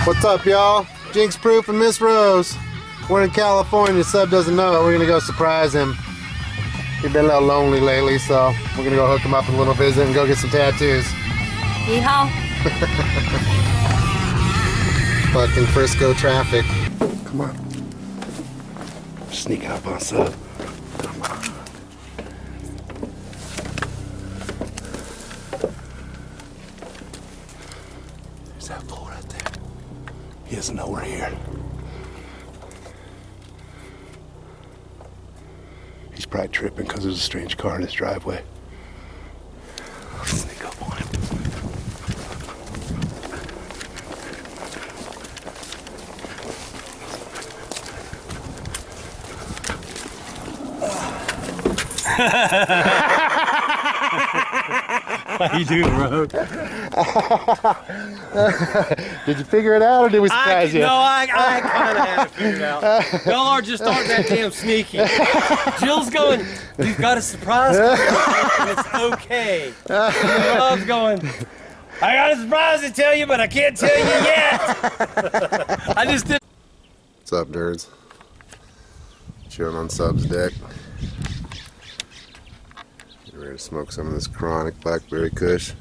What's up, y'all? Jinx Proof and Miss Rose. We're in California. Sub doesn't know it. We're gonna go surprise him. He's been a little lonely lately, so we're gonna go hook him up with a little visit and go get some tattoos. Yeehaw. Fucking Frisco traffic. Come on. Sneak up on Sub. Come on. There's that pole right there. He doesn't know we're here. He's probably tripping because there's a strange car in his driveway. I'll sneak up on him. How you doing, bro? Did you figure it out, or did we surprise you? No, I kind of had it figured out. Y'all are just aren't that damn sneaky. Jill's going, you've got a surprise and it's okay. And Rob's going, I got a surprise to tell you, but I can't tell you yet. I just did. What's up, nerds? Chilling on Sub's deck. Get ready to smoke some of this chronic blackberry kush.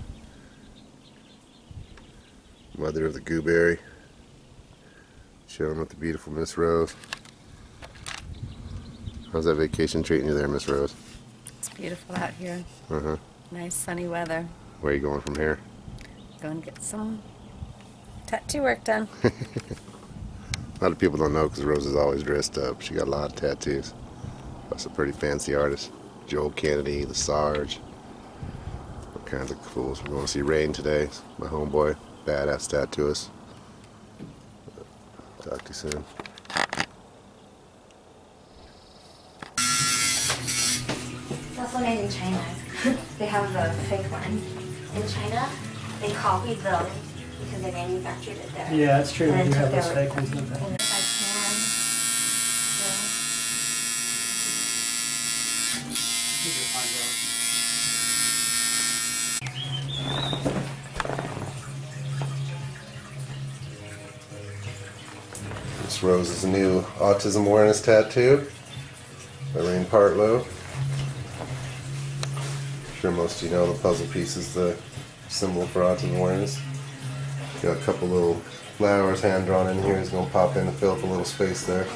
Mother of the gooberry. Chilling with the beautiful Miss Rose. How's that vacation treating you there, Miss Rose? It's beautiful out here. Uh-huh. Nice sunny weather. Where are you going from here? Going to get some tattoo work done. A lot of people don't know because Rose is always dressed up. She got a lot of tattoos. That's a pretty fancy artist. Joel Kennedy, the Sarge. All kinds of fools. We're going to see Rain today. My homeboy. Badass tattooist. Talk to you soon. It's also made in China. They have the fake one. In China, they copied them because they manufactured it there. Yeah, that's true. And We do then have took those their- fake ones. Don't they? and if I can, Miss Rose's new autism awareness tattoo by RainPartlow. I'm sure most of you know the puzzle piece is the symbol for autism awareness. Got a couple little flowers hand drawn in here. He's going to pop in and fill up a little space there.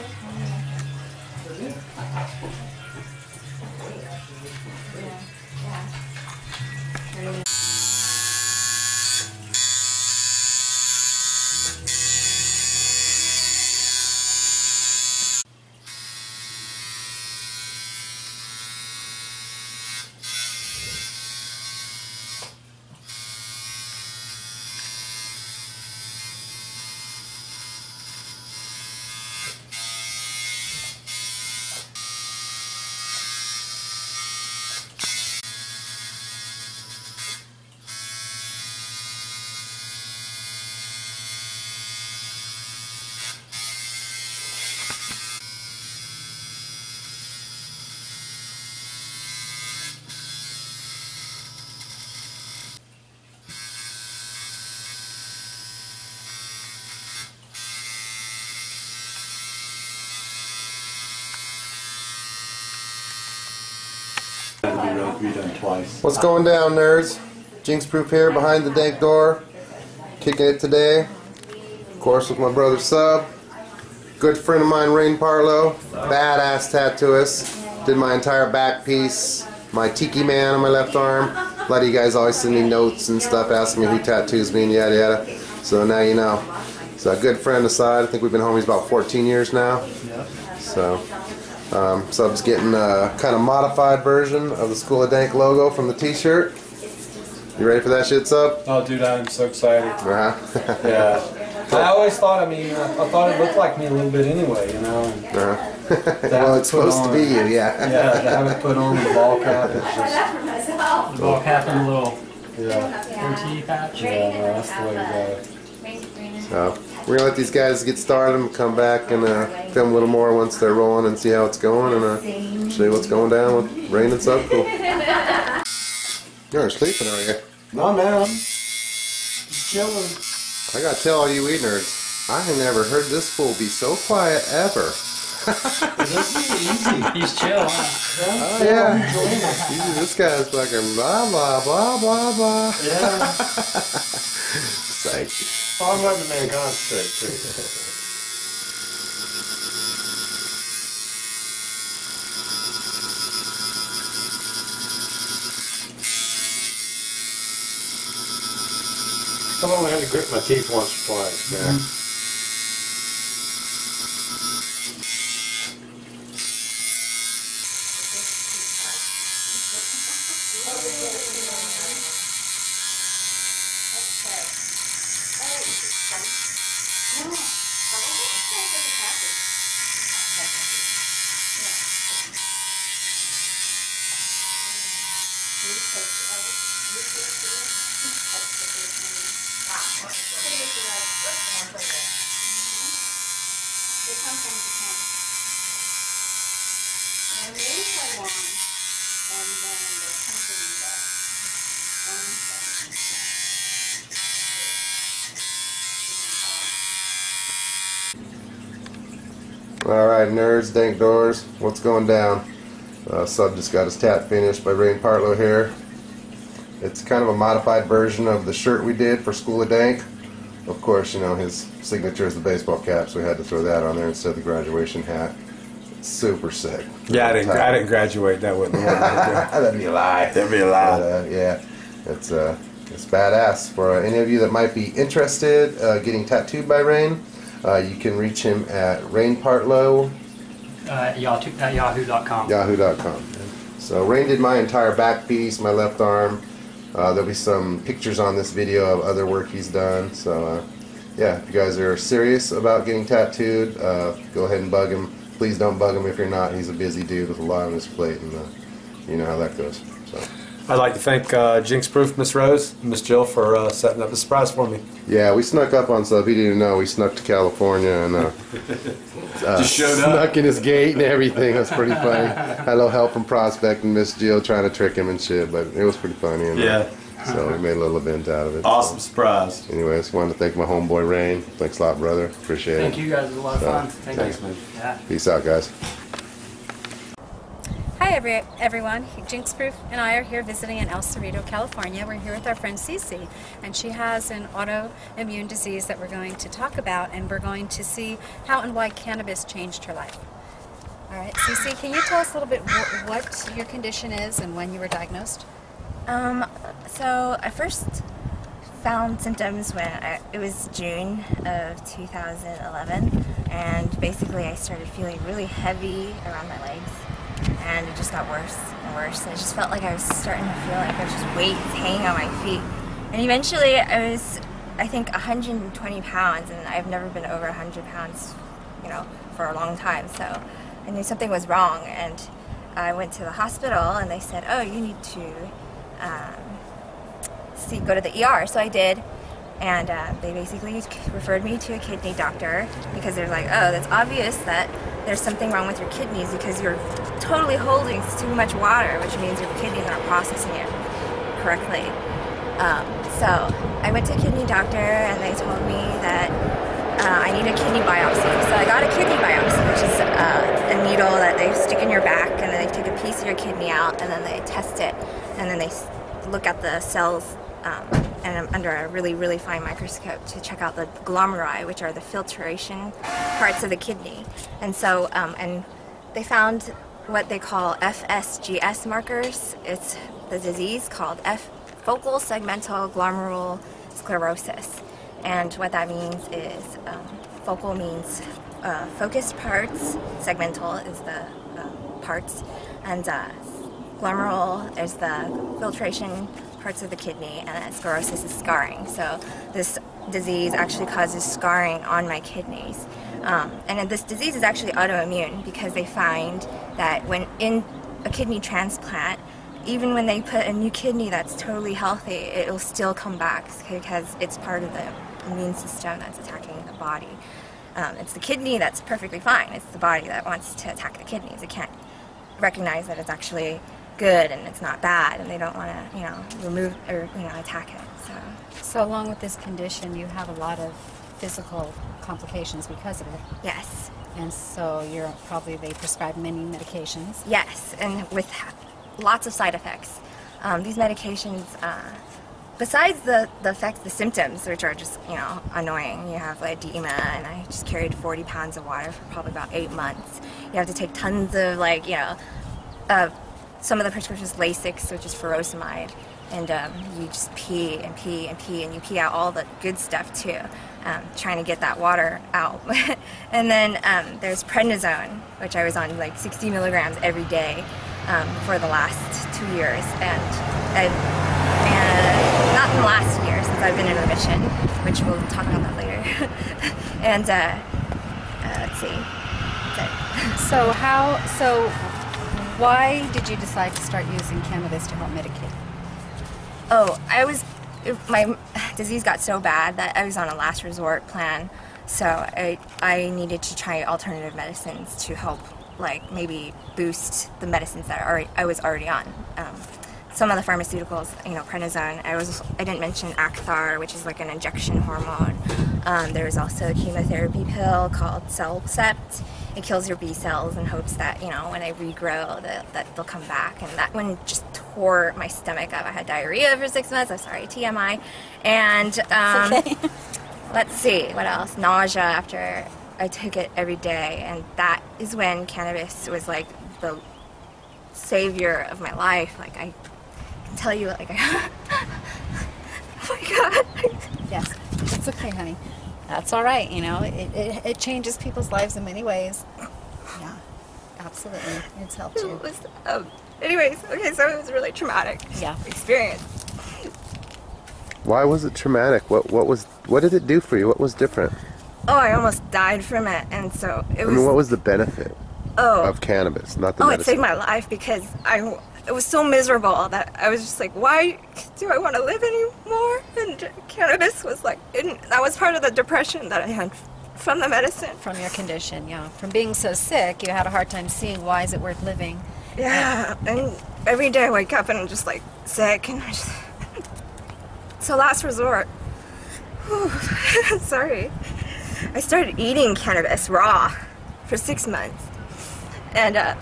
What's going down, nerds? Jinx Proof here, behind the dank door. Kicking it today. Of course, with my brother Sub. Good friend of mine, RainPartlow. Badass tattooist. Did my entire back piece. My tiki man on my left arm. A lot of you guys always send me notes and stuff asking me who tattoos me and yada yada. So now you know. So a good friend aside. I think we've been homies about 14 years now. So. Sub's getting a kind of modified version of the School of Dank logo from the t-shirt. You ready for that shit, Sub? Oh, dude, I'm so excited. Uh-huh. Yeah. I always thought, I thought it looked like me a little bit anyway, you know. Uh-huh. Well, it's supposed to be you, yeah. Yeah, to have it put on the ball cap, it's just... The ball cap and a little... yeah. goatee patch. Yeah, no, that's the way to go. So, we're gonna let these guys get started and come back and film a little more once they're rolling and see how it's going and show you what's going down with Rain and Sub. Cool. You're sleeping, are you? No, man. I'm just chilling. I gotta tell all you weed nerds, I have never heard this fool be so quiet ever. He's chill, huh? Oh, yeah. This guy's fucking blah, blah, blah, blah, blah. Yeah. Psych. Well, I'm letting the man concentrate, too. I've only had to grit my teeth once or twice, man. Alright, nerds, dank doors, what's going down? Sub just got his tat finished by RainPartlow here. It's kind of a modified version of the shirt we did for School of Dank. Of course, you know, his signature is the baseball cap, so we had to throw that on there instead of the graduation hat. It's super sick. Yeah, I didn't graduate. That wouldn't work. That'd be a lie. That'd be a lie. But, yeah, it's badass. For any of you that might be interested getting tattooed by Rain, you can reach him at RainPartlow At yahoo.com. Yahoo.com. So Rain did my entire back piece, my left arm. There'll be some pictures on this video of other work he's done. So yeah, if you guys are serious about getting tattooed, go ahead and bug him. Please don't bug him if you're not. He's a busy dude with a lot on his plate, and you know how that goes. So I'd like to thank Jinx-Proof, Miss Rose, and Miss Jill for setting up the surprise for me. yeah, we snuck up on stuff. He didn't even know. We snuck to California and Just showed up. snuck in his gate and everything. It was pretty funny. Had a little help from Prospect and Miss Jill trying to trick him and shit, but it was pretty funny. And, Yeah. so we made a little event out of it. Awesome surprise. Anyways, wanted to thank my homeboy Rain. Thanks a lot, brother. Appreciate it. Thank you guys. It was a lot of fun. Thanks, man. Yeah. Peace out, guys. Hi everyone, Jinx Proof and I are here visiting in El Cerrito, California. We're here with our friend Cece, and she has an autoimmune disease that we're going to talk about, and we're going to see how and why cannabis changed her life. Alright, Cece, can you tell us a little bit what your condition is and when you were diagnosed? So I first found symptoms when it was June of 2011, and basically I started feeling really heavy around my legs, and it just got worse and worse. I just felt like I was starting to feel like there was just weights hanging on my feet, and eventually I was, I think, 120 pounds, and I've never been over 100 pounds, you know, for a long time. So I knew something was wrong, and I went to the hospital, and they said, oh, you need to go to the ER. So I did, and they basically referred me to a kidney doctor, because they're like, oh, that's obvious that there's something wrong with your kidneys because you're totally holding too much water, which means your kidneys aren't processing it correctly. So I went to a kidney doctor, and they told me that I need a kidney biopsy. So I got a kidney biopsy, which is a needle that they stick in your back, and then they take a piece of your kidney out, and then they test it, and then they look at the cells and under a really, really fine microscope to check out the glomeruli, which are the filtration parts of the kidney. And so, and they found what they call FSGS markers. It's the disease called focal segmental glomerular sclerosis. And what that means is, focal means focused parts, segmental is the parts, and glomerular is the filtration parts of the kidney, and then sclerosis is scarring. So this disease actually causes scarring on my kidneys. And this disease is actually autoimmune, because they find that when in a kidney transplant, even when they put a new kidney that's totally healthy, it will still come back, because it's part of the immune system that's attacking the body. It's the kidney that's perfectly fine. It's the body that wants to attack the kidneys. It can't recognize that it's actually good and it's not bad, and they don't want to, you know, remove or, you know, attack it. So So along with this condition, you have a lot of physical complications because of it. Yes. And so they prescribe many medications. Yes, and with lots of side effects. These medications, besides the effects, the symptoms, which are just, annoying. You have edema, and I just carried 40 pounds of water for probably about 8 months. You have to take tons of, some of the prescriptions, Lasix, which is furosemide, and you just pee and pee and pee, and you pee out all the good stuff too, trying to get that water out. And then there's prednisone, which I was on 60 milligrams every day for the last 2 years, and not in the last year since I've been in remission, which we'll talk about that later. And let's see. So why did you decide to start using cannabis to help medicate? Oh, my disease got so bad that I was on a last resort plan, so I needed to try alternative medicines to help, maybe boost the medicines that I was already on. Some of the pharmaceuticals, prednisone. I didn't mention Acthar, which is an injection hormone. There was also a chemotherapy pill called Cellcept. It kills your B cells in hopes that, when I regrow, that they'll come back. And that one just tore my stomach up. I had diarrhea for 6 months. I'm sorry, TMI. And Okay. Let's see, what else? Nausea after I took it every day. And that is when cannabis was the savior of my life. I can tell you, oh my God. Yes, it's okay, honey. That's all right. It changes people's lives in many ways. Yeah, absolutely. It's helped you. It was, anyways, okay, so it was a really traumatic experience. Why was it traumatic? What did it do for you? What was different? Oh, I almost died from it, and so it was... what was the benefit of cannabis, not the medicine? It saved my life because it was so miserable that I was just why do I want to live anymore? And cannabis was that was part of the depression that I had from the medicine. From your condition, yeah. From being so sick, you had a hard time seeing why is it worth living. Yeah, and every day I wake up and I'm just sick, and so last resort, sorry, I started eating cannabis raw for 6 months, and I'm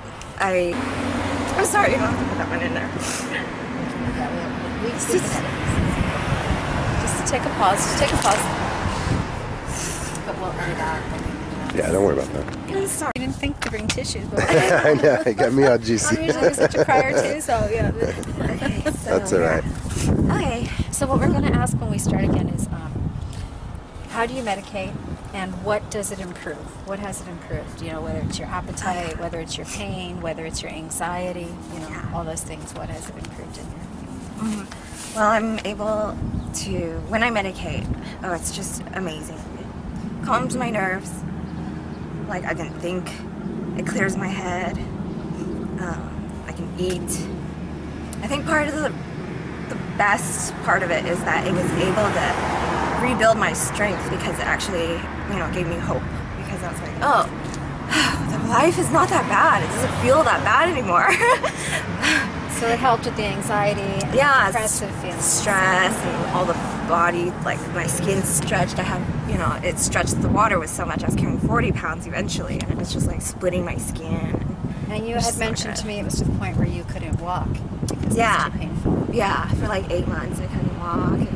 sorry, you don't have to put that one in there. Just take a pause. But we'll edit out. Yeah, don't worry about that. I'm sorry. I didn't think to bring tissues, but I know, it got me all juicy. I'm usually such a crier too, so yeah. Okay, so, That's all right. Okay. So what we're going to ask when we start again is, how do you medicate, and what does it improve? What has it improved? Whether it's your appetite, whether it's your pain, whether it's your anxiety, all those things. What has it improved in you? Well, I'm able to, when I medicate, it's just amazing. It calms my nerves. I can think. It clears my head. I can eat. I think part of the best part of it is that it was able to rebuild my strength, because it actually, gave me hope, because I was the life is not that bad. It doesn't feel that bad anymore. So it helped with the anxiety, depressive feelings, stress, and all the body, my skin stretched. I had, it stretched. The water was so much. I was carrying 40 pounds eventually, and it was just splitting my skin. And you had mentioned to me it was to the point where you couldn't walk because it was too painful. Yeah, for 8 months I couldn't walk. And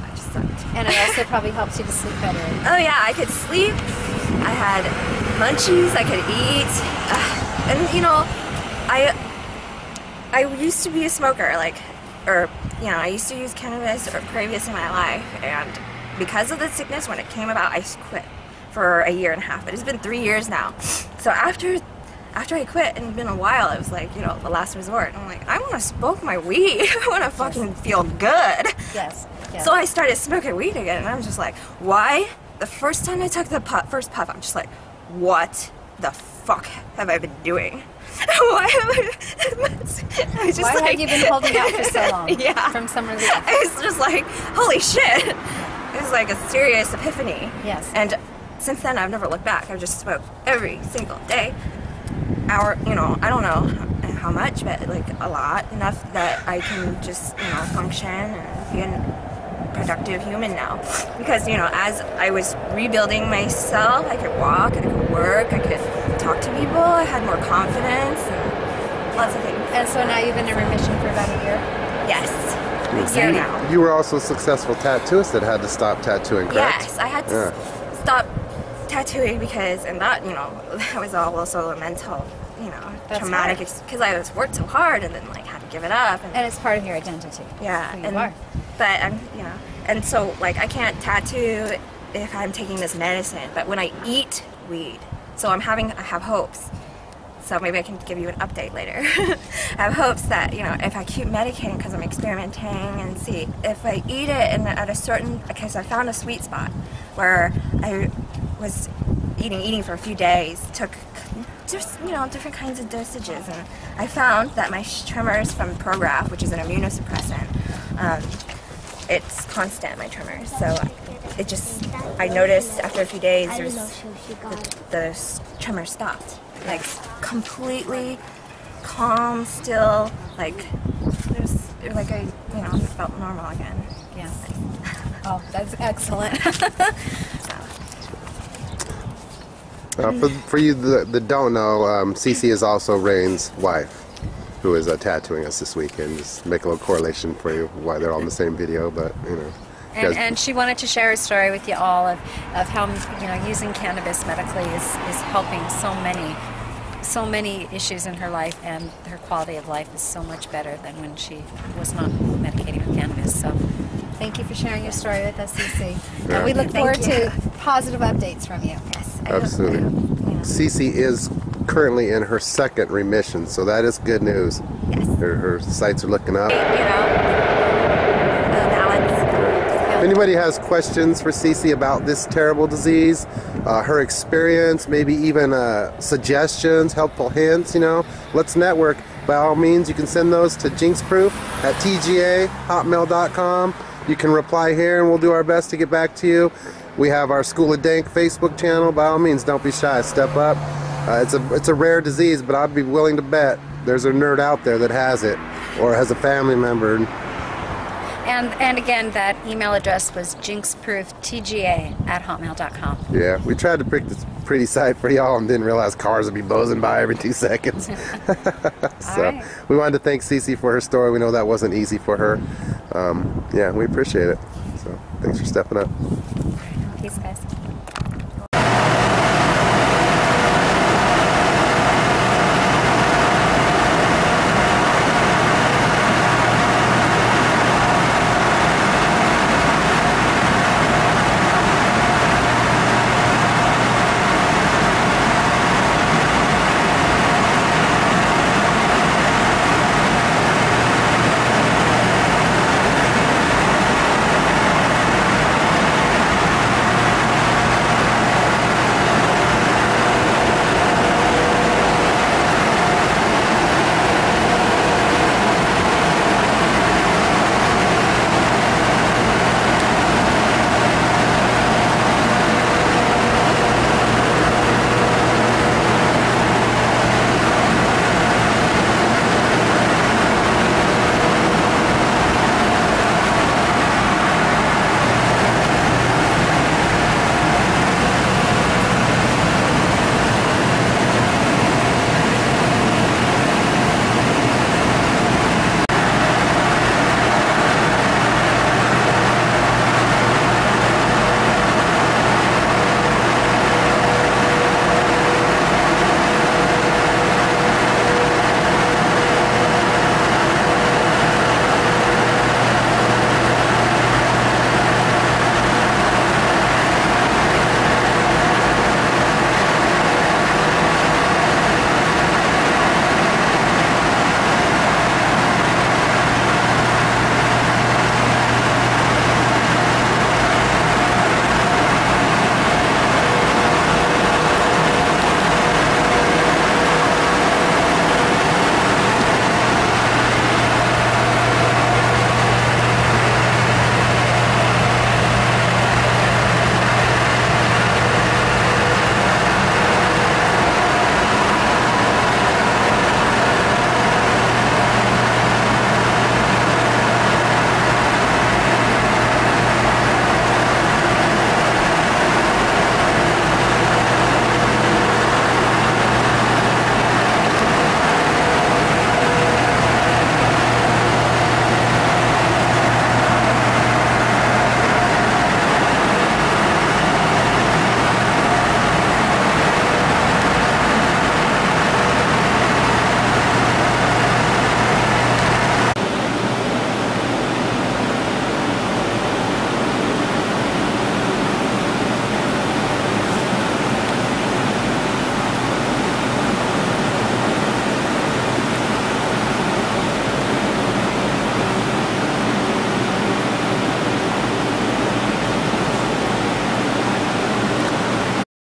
I just sucked. And it also probably helps you to sleep better. Oh yeah, I could sleep. I had munchies. I could eat. And I used to be a smoker, I used to use cannabis previous in my life, and because of the sickness, when it came about, I quit for a year and a half. But it's been 3 years now. So after I quit, and it's been a while, it was the last resort. And I'm I want to smoke my weed. I want to fucking feel good. Yes. So I started smoking weed again, and I was just why? The first time I took the first puff, I'm just what the fuck have I been doing? Why have you been holding out for so long? Yeah. From some relief? I was just holy shit. It was a serious epiphany. Yes. And since then, I've never looked back. I've just smoked every single day. I don't know how much, but a lot. Enough that I can just, function and be productive human now. Because, you know, as I was rebuilding myself, I could walk, I could work, I could talk to people, I had more confidence, and lots of things. And so now you've been in remission for about a year? Yes. A year now. You were also a successful tattooist that had to stop tattooing, correct? Yes, I had to stop tattooing because, and that, you know, that was all also a mental, you know, traumatic, because I was worked so hard and then like had to give it up. And it's part of your identity. Yeah, Who you are. But I'm, you know, and so like I can't tattoo if I'm taking this medicine, but when I eat weed, so I have hopes. So maybe I can give you an update later. I have hopes that, you know, if I keep medicating because I'm experimenting and see if I eat it and at a certain, because I found a sweet spot where I was eating for a few days, took just, you know, different kinds of dosages, and I found that my tremors from Prograf, which is an immunosuppressant, it's constant, my tremors. So it just, I noticed after a few days the tremors stopped. Like completely calm, still, like there's like I, you know, felt normal again. Yeah. Oh, that's excellent. For you that don't know, Cece is also Rain's wife, who is tattooing us this weekend. Just make a little correlation for you why they're all in the same video, but you know. And she wanted to share a story with you all of how, you know, using cannabis medically is helping so many issues in her life, and her quality of life is so much better than when she was not medicating with cannabis. So thank you for sharing your story with us, Cece. And we look forward to positive updates from you. Yes, absolutely. Cece is currently in her second remission, so that is good news. Yes. Her sights are looking up. You know, If anybody has questions for Cece about this terrible disease, her experience, maybe even suggestions, helpful hints, you know, let's network. By all means, you can send those to jinxproof@tga.hotmail.com. You can reply here and we'll do our best to get back to you. We have our School of Dank Facebook channel. By all means, don't be shy, step up. It's a rare disease, but I'd be willing to bet there's a nerd out there that has it or has a family member. And again, that email address was jinxprooftga@hotmail.com. Yeah, we tried to pick this pretty site for y'all and didn't realize cars would be buzzing by every 2 seconds. So we wanted to thank Cece for her story. We know that wasn't easy for her. Yeah, we appreciate it. So thanks for stepping up.